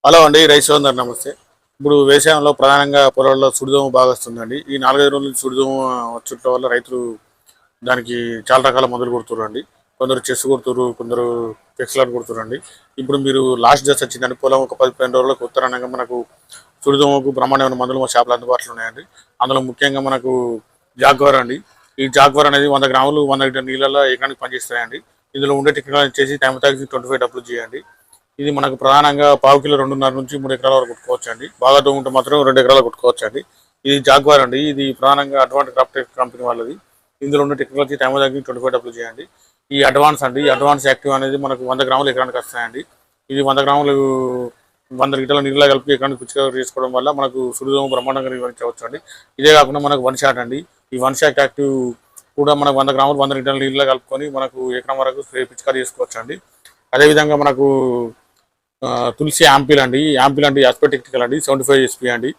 Hello అండి, రైతు సోదరు నమస్తే. ఇప్పుడు వ్యవసాయంలో ప్రధానంగా పొలాల్లో సుడిదోమ బాగా వస్తుందండి. ఈ 4-5 రోజుల నుంచి సుడిదోమ వచ్చుట వల్ల రైతులు దానికి చాలా రకాల మందులు కొడుతుర్రండి. కొందరు చెస్ కొడుతుర్రు, కొందరు టెక్స్లాన్ కొడుతుర్రండి. ఇప్పుడు మీరు లాస్ట్ దశ వచ్చిందండి, పొలం ఒక 10-12 రోజులకు ఉత్తరానంగా మనకు సుడిదోమకు బ్రహ్మాండమైన మందులు మా షాపులో అందుబాటులో ఉన్నాయండి. అందులో ముఖ్యంగా మనకు జాగ్వర్ అండి. ఈ జాగ్వర్ అనేది 100 గ్రాములు 100 లీటర్ నీళ్ళలో ఎకరానికి పనిచేస్తాయండి. ఇందులో ఉండే టెక్నాలజీ వచ్చేసి టైమతాకి 25 డబ్బులు చేయండి. ఇది మనకు ప్రధానంగా పావు కిలో 2.5 నుంచి 3 ఎకరాల వరకు కొట్టుకోవచ్చు అండి. బాగా దోముంటే మాత్రం 2 ఎకరాలు కొట్టుకోవచ్చు అండి. ఇది జాగ్వార్ అండి. ఇది ప్రధానంగా అడ్వాన్స్ క్రాప్టెక్ కంపెనీ వాళ్ళది. ఇందులో ఉన్న టెక్నాలజీ టైం దగ్గర 25 డబ్బులు చేయండి. ఈ అడ్వాన్స్ అండి, ఈ అడ్వాన్స్ యాక్టివ్ అనేది మనకు 100 గ్రాములు ఎకరానికి వస్తాయండి. ఇది 100 గ్రాములు 100 లీటర్ల నీళ్ళ కలిపి ఎకరానికి పిచికారీ చేసుకోవడం వల్ల మనకు సుడిదోమ బ్రహ్మాండంగా నివారించవచ్చు అండి. ఇదే కాకుండా మనకు వన్ షాట్ అండి. ఈ వన్ షాట్ యాక్టివ్ కూడా మనకు 100 గ్రాములు 100 లీటర్ల నీళ్ళ కలుపుకొని మనకు ఎకరం వరకు పిచికారీ చేసుకోవచ్చు అండి. అదేవిధంగా మనకు తులసి యాంపిల్ అండి. యాంపిల్ అండి అస్పెట్ టెక్నికల్ అండి 75 ఎస్పీ అండి.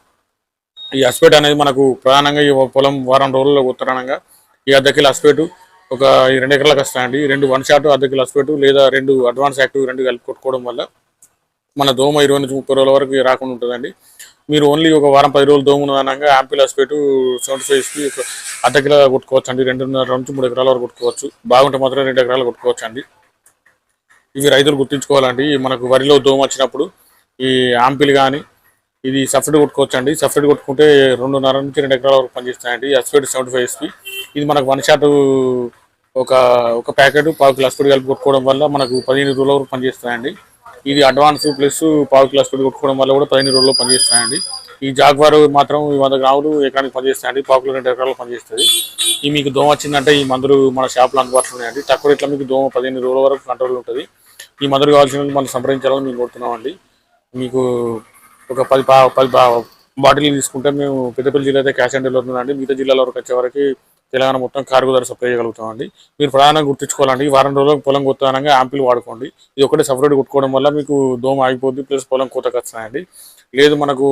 ఈ అస్పెట్ అనేది మనకు ప్రధానంగా ఈ పొలం వారం రోజుల్లో ఉత్తరానంగా ఈ అర్ధ కిలో అస్పెట్ ఒక 2 ఎకరాలకు వస్తాయండి. 2 వన్ షాట్ అర్ధ కిలో అస్పెట్ లేదా 2 అడ్వాన్స్ యాక్టివ్ 2 కలిపి కొట్టుకోవడం వల్ల మన దోమ 20 నుంచి 30 రోజుల వరకు రాకుండా ఉంటుందండి. మీరు ఓన్లీ ఒక వారం 10 రోజులు దోమ ఉన్నదనగా యాంపిల్ అస్పెట్ 75 ఎస్పీ అర్ధ కిలో కొట్టుకోవచ్చు అండి. 2.5 నుంచి 3 ఎకరాల వరకు కొట్టుకోవచ్చు. బాగుంటే మాత్రం 2 ఎకరాలు కొట్టుకోవచ్చు అండి. ఇవి రైతులు గుర్తుంచుకోవాలండి. మనకు వరిలో దోమ వచ్చినప్పుడు ఈ ఆంపిల్ కానీ ఇది సబ్సిడీ కొట్టుకోవచ్చు అండి. సబ్సిడీ కొట్టుకుంటే 2.5 నుంచి 2 ఎకరాల వరకు పనిచేస్తాయండి. అస్పెడ్ 75 ఎస్పీ ఇది మనకు వన్ షాట్ ఒక ఒక ప్యాకెట్ పావు కిలో అస్పెడ్ కలిపి కొట్టుకోవడం వల్ల మనకు 15 రోజుల వరకు పనిచేస్తాయండి. ఇది అడ్వాన్స్ ప్లస్ పావు కిలో అస్పెడ్ కొట్టుకోవడం వల్ల కూడా 15 రోజుల్లో పనిచేస్తాయండి. ఈ జాగ్వార్ మాత్రం 100 గ్రాములు ఎకరానికి పనిచేస్తాయండి. పావు కిలో 2 ఎకరాలు పనిచేస్తుంది. ఈ మీకు దోమ వచ్చిందంటే ఈ మందులు మన షాప్లో అందుబాటులో ఉన్నాయండి. తక్కువ రేట్లో మీకు దోమ 15 రోజుల వరకు కంట్రోల్ ఉంటుంది. ఈ మందులు కావాల్సిన మనం సంప్రదించాలని మేము కోరుతున్నామండి. మీకు ఒక 10 బాటిల్ తీసుకుంటే మేము పెద్దపల్లి జిల్లా అయితే క్యాష్ ఆన్ డెలివరీ ఉందండి. మిగతా జిల్లాల వరకు వచ్చే వరకు తెలంగాణ మొత్తం కార్గో ధర సప్లై చేయగలుగుతామండి. మీరు ప్రధానంగా గుర్తుంచుకోవాలండి, వారం రోజులకు పొలం కొత్తనంగా యాంపిల్ వాడుకోండి. ఇది ఒకటే సపరేట్ కొట్టుకోవడం వల్ల మీకు దోమ ఆగిపోద్ది, ప్లస్ పొలం కోతకు వస్తాయండి. లేదు మనకు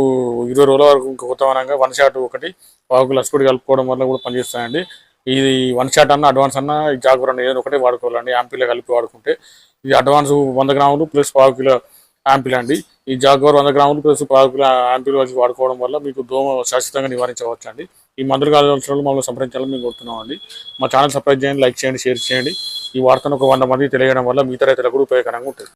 20 రోజుల వరకు కొత్తవనంగా వన్ షాట్ ఒకటి పావు కిలో అస్పెట్ కలుపుకోవడం వల్ల కూడా పనిచేస్తాయండి. ఇది వన్ షాట్ అన్న అడ్వాన్స్ అన్న జాగ్రత్త అన్న ఏదో ఒకటే వాడుకోవాలండి. యాంపిల్ కలిపి వాడుకుంటే ఇది అడ్వాన్స్ 100 గ్రాములు ప్లస్ పావు కిలో యాంపిల్ అండి. ఈ జాగ్వార్ 100 గ్రాములు ప్లస్ పావు కిలో యాంపిల్ వచ్చి వాడుకోవడం వల్ల మీకు దోమ శాశ్వతంగా నివారించవచ్చు అండి. ఈ మందులు కావాల్సిన వాళ్ళు మమ్మల్ని సంప్రదించాలని మేము కోరుతున్నాం అండి. మా ఛానల్ సబ్స్క్రైబ్ చేయండి, లైక్ చేయండి, షేర్ చేయండి. ఈ వార్తను ఒక 100 మంది తెలియడం వల్ల మిగతా రైతులకు కూడా ఉపయోగకరంగా ఉంటుంది.